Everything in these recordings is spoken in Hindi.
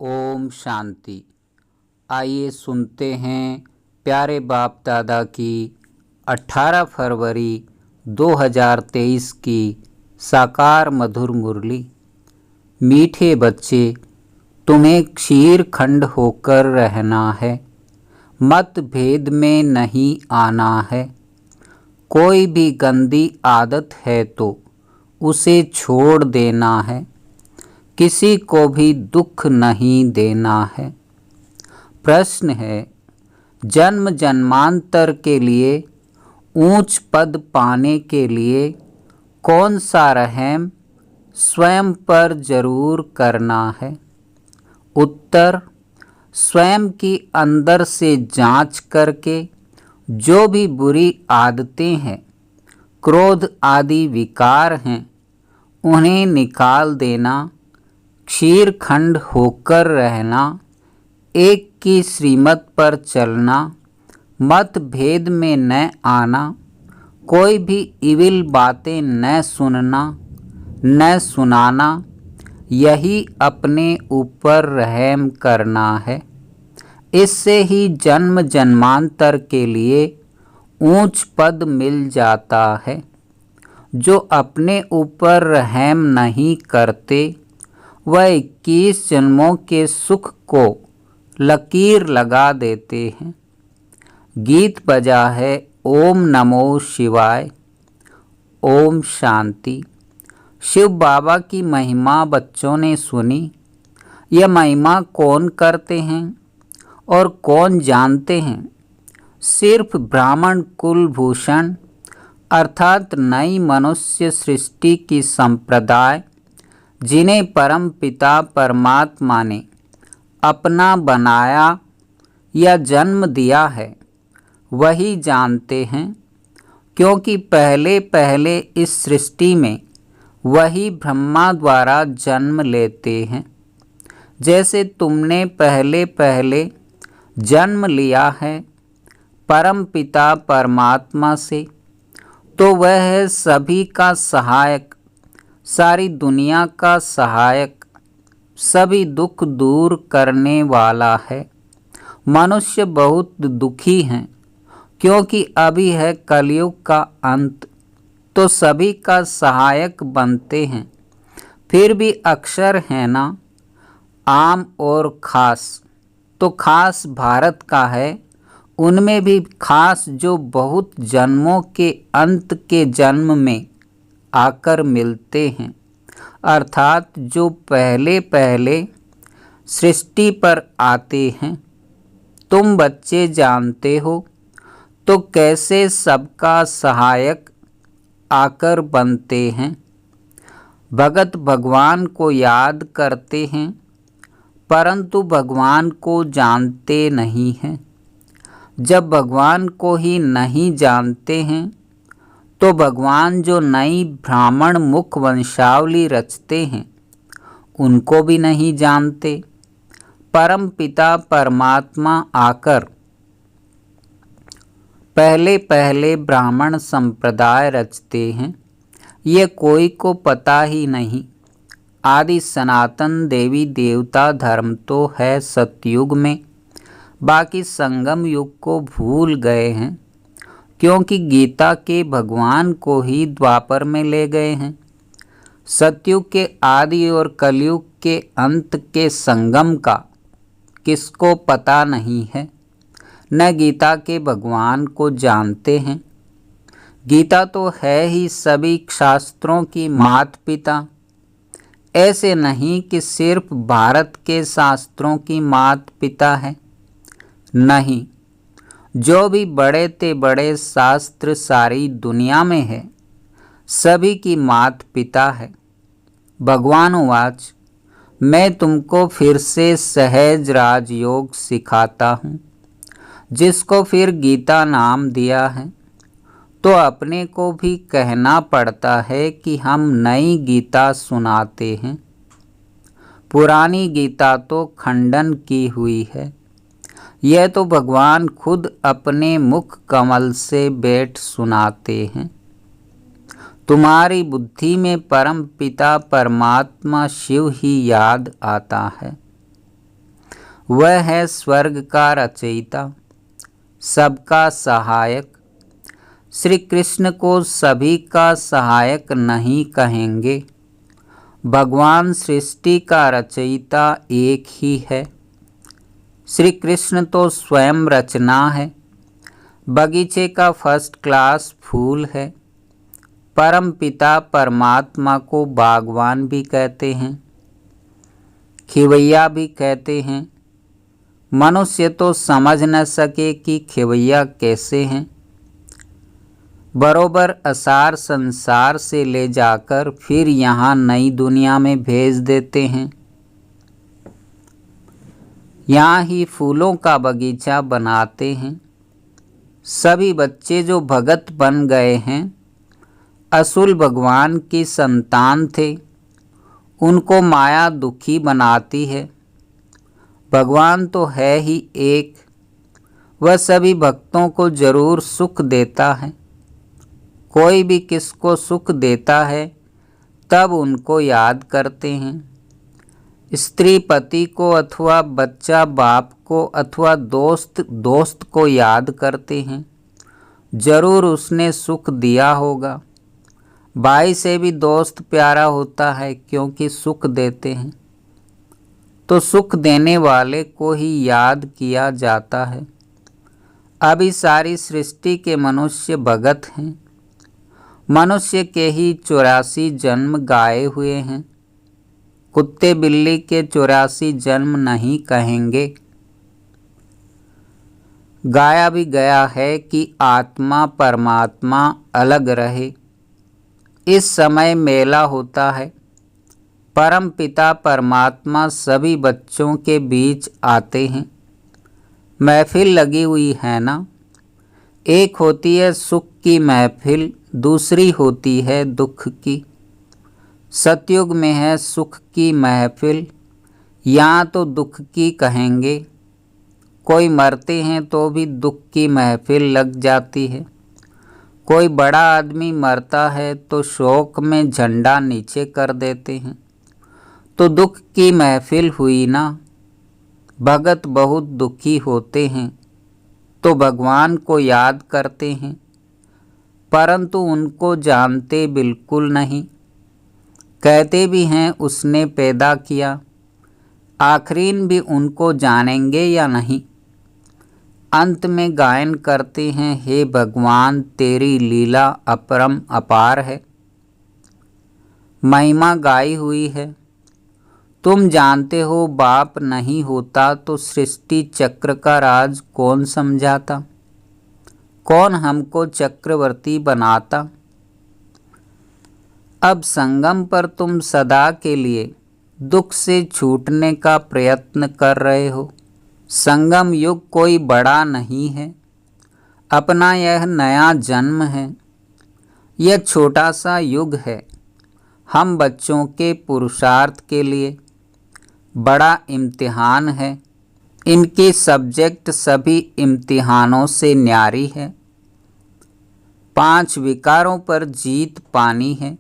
ओम शांति। आइए सुनते हैं प्यारे बाप दादा की 18 फरवरी 2023 की साकार मधुर मुरली। मीठे बच्चे, तुम्हें क्षीर खंड होकर रहना है, मतभेद में नहीं आना है। कोई भी गंदी आदत है तो उसे छोड़ देना है, किसी को भी दुख नहीं देना है। प्रश्न है, जन्म जन्मांतर के लिए ऊंच पद पाने के लिए कौन सा रहम स्वयं पर जरूर करना है। उत्तर, स्वयं की अंदर से जांच करके जो भी बुरी आदतें हैं, क्रोध आदि विकार हैं, उन्हें निकाल देना, क्षीर खंड होकर रहना, एक की श्रीमत पर चलना, मतभेद में न आना, कोई भी इविल बातें न सुनना न सुनाना, यही अपने ऊपर रहम करना है। इससे ही जन्म जन्मांतर के लिए ऊंच पद मिल जाता है। जो अपने ऊपर रहम नहीं करते वह 21 जन्मों के सुख को लकीर लगा देते हैं। गीत बजा है ओम नमो शिवाय। ओम शांति। शिव बाबा की महिमा बच्चों ने सुनी। यह महिमा कौन करते हैं और कौन जानते हैं? सिर्फ ब्राह्मण कुलभूषण अर्थात नई मनुष्य सृष्टि की संप्रदाय, जिन्हें परम पिता परमात्मा ने अपना बनाया या जन्म दिया है, वही जानते हैं। क्योंकि पहले पहले इस सृष्टि में वही ब्रह्मा द्वारा जन्म लेते हैं। जैसे तुमने पहले पहले जन्म लिया है परम पिता परमात्मा से, तो वह है सभी का सहायक, सारी दुनिया का सहायक, सभी दुख दूर करने वाला है। मनुष्य बहुत दुखी हैं क्योंकि अभी है कलयुग का अंत, तो सभी का सहायक बनते हैं। फिर भी अक्षर है ना, आम और खास, तो खास भारत का है। उनमें भी खास जो बहुत जन्मों के अंत के जन्म में आकर मिलते हैं, अर्थात जो पहले पहले सृष्टि पर आते हैं। तुम बच्चे जानते हो तो कैसे सबका सहायक आकर बनते हैं। भगत भगवान को याद करते हैं परंतु भगवान को जानते नहीं हैं। जब भगवान को ही नहीं जानते हैं तो भगवान जो नई ब्राह्मण मुख वंशावली रचते हैं उनको भी नहीं जानते। परम पिता परमात्मा आकर पहले पहले ब्राह्मण संप्रदाय रचते हैं, ये कोई को पता ही नहीं। आदि सनातन देवी देवता धर्म तो है सतयुग में, बाकी संगम युग को भूल गए हैं। क्योंकि गीता के भगवान को ही द्वापर में ले गए हैं। सतयुग के आदि और कलयुग के अंत के संगम का किसको पता नहीं है, न गीता के भगवान को जानते हैं। गीता तो है ही सभी शास्त्रों की माता पिता। ऐसे नहीं कि सिर्फ भारत के शास्त्रों की माता पिता है, नहीं, जो भी बड़े ते बड़े शास्त्र सारी दुनिया में है, सभी की माता पिता है। भगवान वाच, मैं तुमको फिर से सहज राजयोग सिखाता हूँ, जिसको फिर गीता नाम दिया है। तो अपने को भी कहना पड़ता है कि हम नई गीता सुनाते हैं। पुरानी गीता तो खंडन की हुई है। यह तो भगवान खुद अपने मुख कमल से बैठ सुनाते हैं। तुम्हारी बुद्धि में परम पिता परमात्मा शिव ही याद आता है। वह है स्वर्ग का रचयिता, सबका सहायक। श्री कृष्ण को सभी का सहायक नहीं कहेंगे। भगवान सृष्टि का रचयिता एक ही है। श्री कृष्ण तो स्वयं रचना है, बगीचे का फर्स्ट क्लास फूल है। परम पिता परमात्मा को बागवान भी कहते हैं, खिवैया भी कहते हैं। मनुष्य तो समझ न सके कि खिवैया कैसे हैं। बरोबर असार संसार से ले जाकर फिर यहाँ नई दुनिया में भेज देते हैं। यहाँ ही फूलों का बगीचा बनाते हैं। सभी बच्चे जो भगत बन गए हैं, असुल भगवान की संतान थे। उनको माया दुखी बनाती है। भगवान तो है ही एक, वह सभी भक्तों को जरूर सुख देता है। कोई भी किसको सुख देता है तब उनको याद करते हैं। स्त्री पति को अथवा बच्चा बाप को अथवा दोस्त को याद करते हैं। जरूर उसने सुख दिया होगा। भाई से भी दोस्त प्यारा होता है क्योंकि सुख देते हैं। तो सुख देने वाले को ही याद किया जाता है। अभी सारी सृष्टि के मनुष्य भगत हैं। मनुष्य के ही 84 जन्म गाए हुए हैं। कुत्ते बिल्ली के 84 जन्म नहीं कहेंगे। गाया भी गया है कि आत्मा परमात्मा अलग रहे। इस समय मेला होता है। परम पिता परमात्मा सभी बच्चों के बीच आते हैं। महफिल लगी हुई है ना। एक होती है सुख की महफिल, दूसरी होती है दुख की। सतयुग में है सुख की महफिल, यहाँ तो दुख की कहेंगे। कोई मरते हैं तो भी दुख की महफिल लग जाती है। कोई बड़ा आदमी मरता है तो शोक में झंडा नीचे कर देते हैं। तो दुख की महफिल हुई ना। भगत बहुत दुखी होते हैं तो भगवान को याद करते हैं, परंतु उनको जानते बिल्कुल नहीं। कहते भी हैं उसने पैदा किया, आखिरीन भी उनको जानेंगे या नहीं। अंत में गायन करते हैं, हे भगवान तेरी लीला अपरम अपार है। महिमा गाई हुई है। तुम जानते हो बाप नहीं होता तो सृष्टि चक्र का राज कौन समझाता। कौन हमको चक्रवर्ती बनाता। अब संगम पर तुम सदा के लिए दुख से छूटने का प्रयत्न कर रहे हो। संगम युग कोई बड़ा नहीं है। अपना यह नया जन्म है। यह छोटा सा युग है हम बच्चों के पुरुषार्थ के लिए। बड़ा इम्तिहान है। इनकी सब्जेक्ट सभी इम्तिहानों से न्यारी है। 5 विकारों पर जीत पानी है।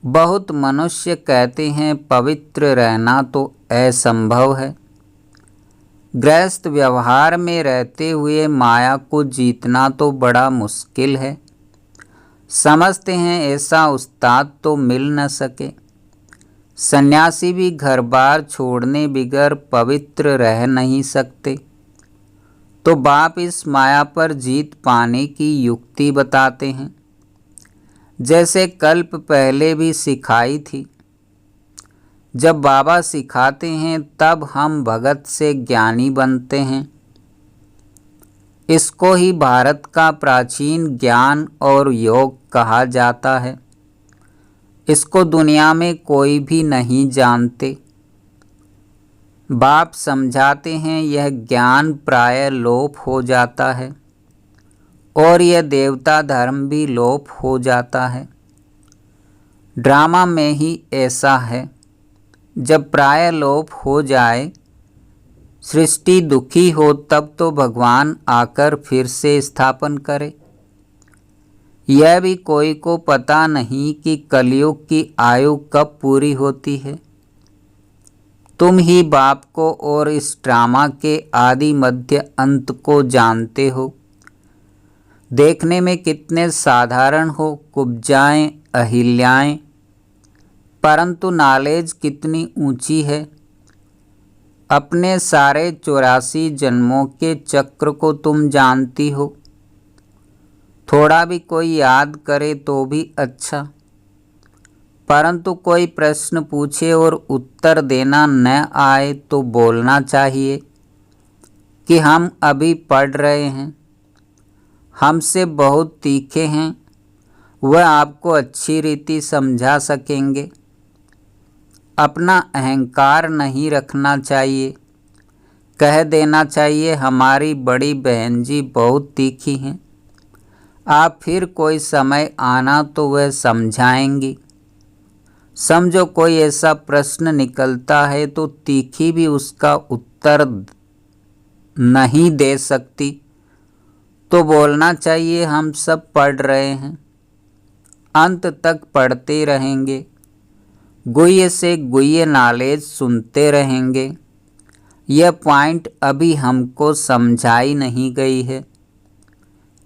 बहुत मनुष्य कहते हैं पवित्र रहना तो असंभव है। गृहस्थ व्यवहार में रहते हुए माया को जीतना तो बड़ा मुश्किल है। समझते हैं ऐसा उस्ताद तो मिल न सके। सन्यासी भी घर बार छोड़ने बिगर पवित्र रह नहीं सकते। तो बाप इस माया पर जीत पाने की युक्ति बताते हैं, जैसे कल्प पहले भी सिखाई थी। जब बाबा सिखाते हैं तब हम भगत से ज्ञानी बनते हैं। इसको ही भारत का प्राचीन ज्ञान और योग कहा जाता है। इसको दुनिया में कोई भी नहीं जानते। बाप समझाते हैं यह ज्ञान प्राय लोप हो जाता है और यह देवता धर्म भी लोप हो जाता है। ड्रामा में ही ऐसा है। जब प्राय लोप हो जाए, सृष्टि दुखी हो, तब तो भगवान आकर फिर से स्थापन करे। यह भी कोई को पता नहीं कि कलयुग की आयु कब पूरी होती है। तुम ही बाप को और इस ड्रामा के आदि मध्य अंत को जानते हो। देखने में कितने साधारण हो कुब्जाएं अहिल्याएं, परंतु नॉलेज कितनी ऊंची है। अपने सारे 84 जन्मों के चक्र को तुम जानती हो। थोड़ा भी कोई याद करे तो भी अच्छा, परंतु कोई प्रश्न पूछे और उत्तर देना न आए तो बोलना चाहिए कि हम अभी पढ़ रहे हैं, हमसे बहुत तीखे हैं, वह आपको अच्छी रीति समझा सकेंगे। अपना अहंकार नहीं रखना चाहिए, कह देना चाहिए हमारी बड़ी बहन जी बहुत तीखी हैं, आप फिर कोई समय आना तो वह समझाएंगी। समझो कोई ऐसा प्रश्न निकलता है तो तीखी भी उसका उत्तर नहीं दे सकती, तो बोलना चाहिए हम सब पढ़ रहे हैं, अंत तक पढ़ते रहेंगे, गुह्य से गुह्य नॉलेज सुनते रहेंगे। यह पॉइंट अभी हमको समझाई नहीं गई है।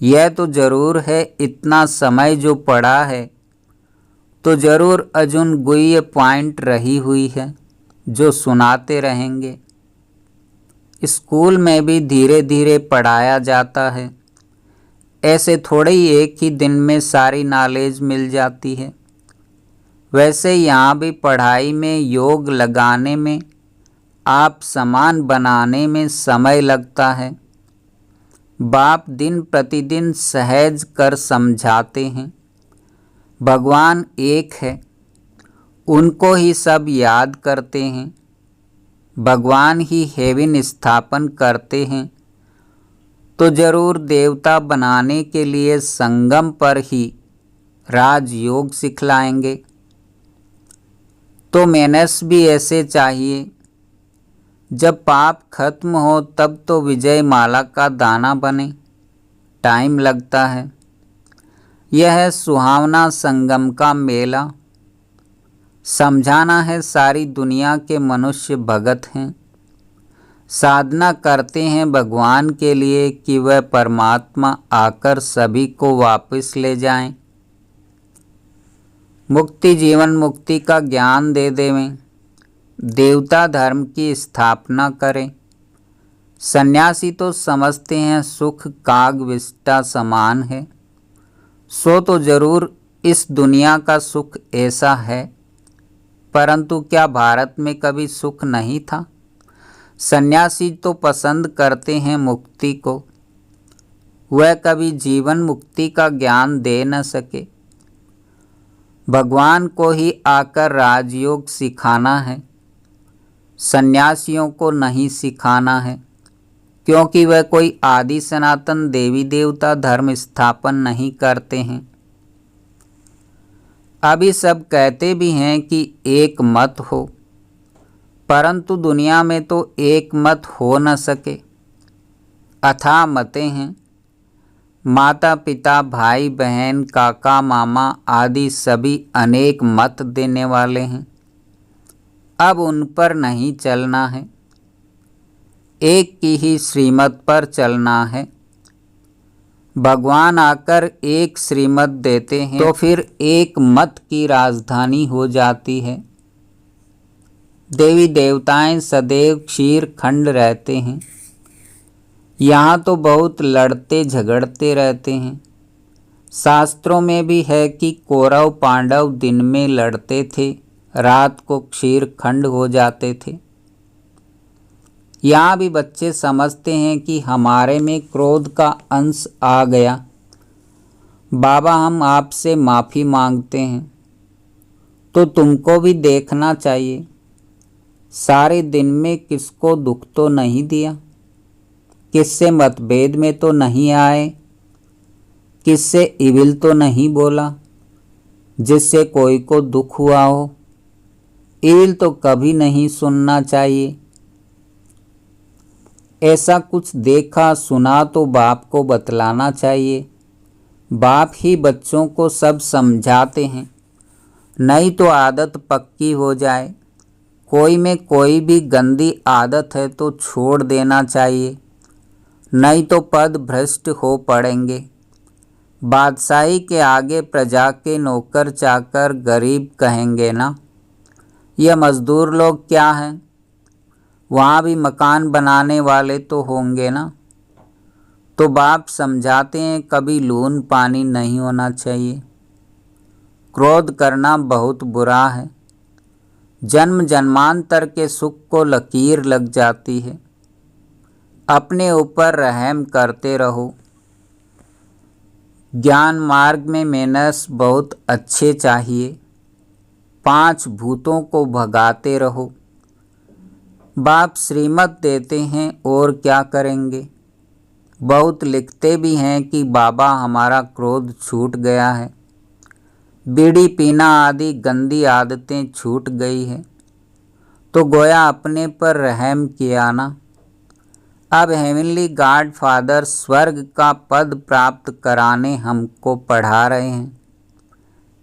यह तो ज़रूर है इतना समय जो पड़ा है तो ज़रूर अजून गुह्य पॉइंट रही हुई है जो सुनाते रहेंगे। स्कूल में भी धीरे धीरे पढ़ाया जाता है, ऐसे थोड़े ही एक ही दिन में सारी नॉलेज मिल जाती है। वैसे यहाँ भी पढ़ाई में योग लगाने में, आप समान बनाने में समय लगता है। बाप दिन प्रतिदिन सहज कर समझाते हैं। भगवान एक है, उनको ही सब याद करते हैं। भगवान ही हेवन स्थापन करते हैं, तो जरूर देवता बनाने के लिए संगम पर ही राजयोग सिखलाएंगे। तो मेहनत भी ऐसे चाहिए, जब पाप खत्म हो तब तो विजय माला का दाना बने, टाइम लगता है। यह है सुहावना संगम का मेला। समझाना है सारी दुनिया के मनुष्य भगत हैं, साधना करते हैं भगवान के लिए कि वह परमात्मा आकर सभी को वापस ले जाएं, मुक्ति जीवन मुक्ति का ज्ञान दे देवें, देवता धर्म की स्थापना करें। सन्यासी तो समझते हैं सुख काग विष्टा समान है, सो तो जरूर इस दुनिया का सुख ऐसा है, परंतु क्या भारत में कभी सुख नहीं था? सन्यासी तो पसंद करते हैं मुक्ति को, वह कभी जीवन मुक्ति का ज्ञान दे न सके। भगवान को ही आकर राजयोग सिखाना है, सन्यासियों को नहीं सिखाना है, क्योंकि वह कोई आदि सनातन देवी देवता धर्म स्थापन नहीं करते हैं। अभी सब कहते भी हैं कि एक मत हो, परंतु दुनिया में तो एक मत हो न सके, अथाह मतें हैं। माता पिता भाई बहन काका मामा आदि सभी अनेक मत देने वाले हैं, अब उन पर नहीं चलना है, एक की ही श्रीमत पर चलना है। भगवान आकर एक श्रीमत देते हैं तो फिर एक मत की राजधानी हो जाती है। देवी देवताएं सदैव क्षीर खंड रहते हैं, यहाँ तो बहुत लड़ते झगड़ते रहते हैं। शास्त्रों में भी है कि कौरव पांडव दिन में लड़ते थे, रात को क्षीर खंड हो जाते थे। यहाँ भी बच्चे समझते हैं कि हमारे में क्रोध का अंश आ गया, बाबा हम आपसे माफ़ी मांगते हैं। तो तुमको भी देखना चाहिए, सारे दिन में किसको दुख तो नहीं दिया, किससे मतभेद में तो नहीं आए, किससे इविल तो नहीं बोला जिससे कोई को दुख हुआ हो। इविल तो कभी नहीं सुनना चाहिए। ऐसा कुछ देखा सुना तो बाप को बतलाना चाहिए। बाप ही बच्चों को सब समझाते हैं, नहीं तो आदत पक्की हो जाए। कोई में कोई भी गंदी आदत है तो छोड़ देना चाहिए, नहीं तो पद भ्रष्ट हो पड़ेंगे। बादशाही के आगे प्रजा के नौकर चाकर गरीब कहेंगे ना। यह मज़दूर लोग क्या हैं, वहाँ भी मकान बनाने वाले तो होंगे ना। तो बाप समझाते हैं कभी लून पानी नहीं होना चाहिए। क्रोध करना बहुत बुरा है, जन्म जन्मांतर के सुख को लकीर लग जाती है। अपने ऊपर रहम करते रहो। ज्ञान मार्ग में मैनर्स बहुत अच्छे चाहिए। 5 भूतों को भगाते रहो। बाप श्रीमत देते हैं और क्या करेंगे। बहुत लिखते भी हैं कि बाबा हमारा क्रोध छूट गया है, बीड़ी पीना आदि गंदी आदतें छूट गई है। तो गोया अपने पर रहम किया ना। अब हेवनली गॉड फादर स्वर्ग का पद प्राप्त कराने हमको पढ़ा रहे हैं।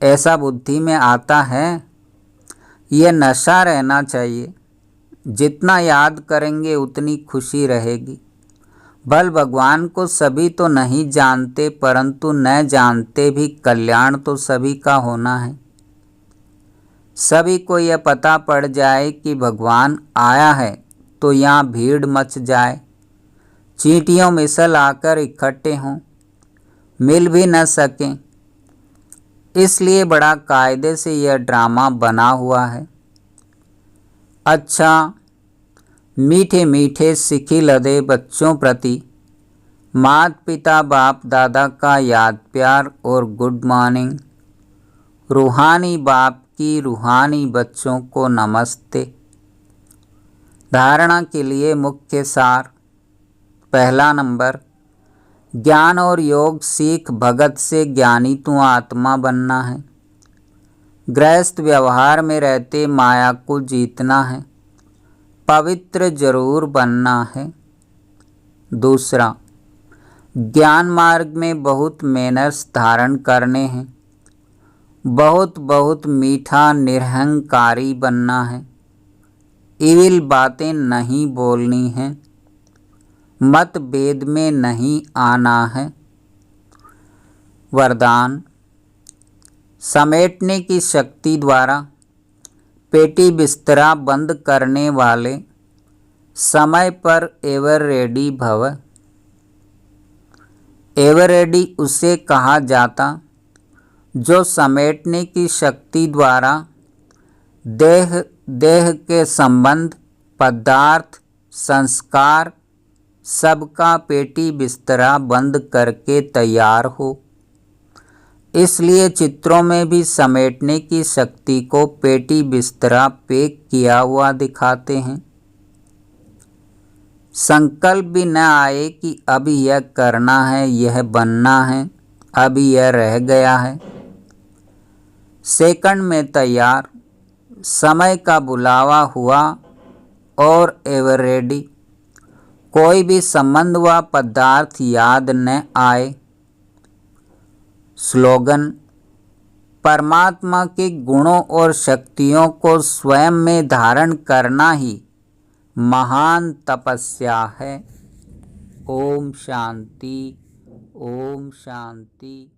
ऐसा बुद्धि में आता है। यह नशा रहना चाहिए। जितना याद करेंगे उतनी खुशी रहेगी। भल भगवान को सभी तो नहीं जानते, परंतु न जानते भी कल्याण तो सभी का होना है। सभी को यह पता पड़ जाए कि भगवान आया है तो यहाँ भीड़ मच जाए। चींटियों मिसल आकर इकट्ठे हों, मिल भी न सकें। इसलिए बड़ा कायदे से यह ड्रामा बना हुआ है। अच्छा, मीठे मीठे सिखी लदे बच्चों प्रति माता पिता बाप दादा का याद प्यार और गुड मॉर्निंग। रूहानी बाप की रूहानी बच्चों को नमस्ते। धारणा के लिए मुख्य सार। पहला नंबर, ज्ञान और योग सीख भगत से ज्ञानी तू आत्मा बनना है। गृहस्थ व्यवहार में रहते माया को जीतना है, पवित्र जरूर बनना है। दूसरा, ज्ञान मार्ग में बहुत मैनर्स धारण करने हैं। बहुत बहुत मीठा निरहंकारी बनना है। इविल बातें नहीं बोलनी हैं। मतभेद में नहीं आना है। वरदान, समेटने की शक्ति द्वारा पेटी बिस्तरा बंद करने वाले समय पर एवर रेडी भव। एवर रेडी उसे कहा जाता जो समेटने की शक्ति द्वारा देह के संबंध, पदार्थ, संस्कार सबका पेटी बिस्तरा बंद करके तैयार हो। इसलिए चित्रों में भी समेटने की शक्ति को पेटी बिस्तरा पैक किया हुआ दिखाते हैं। संकल्प भी न आए कि अभी यह करना है, यह बनना है, अभी यह रह गया है। सेकंड में तैयार, समय का बुलावा हुआ और एवर रेडी। कोई भी संबंध व पदार्थ याद न आए। स्लोगन, परमात्मा के गुणों और शक्तियों को स्वयं में धारण करना ही महान तपस्या है। ओम शांति, ओम शांति।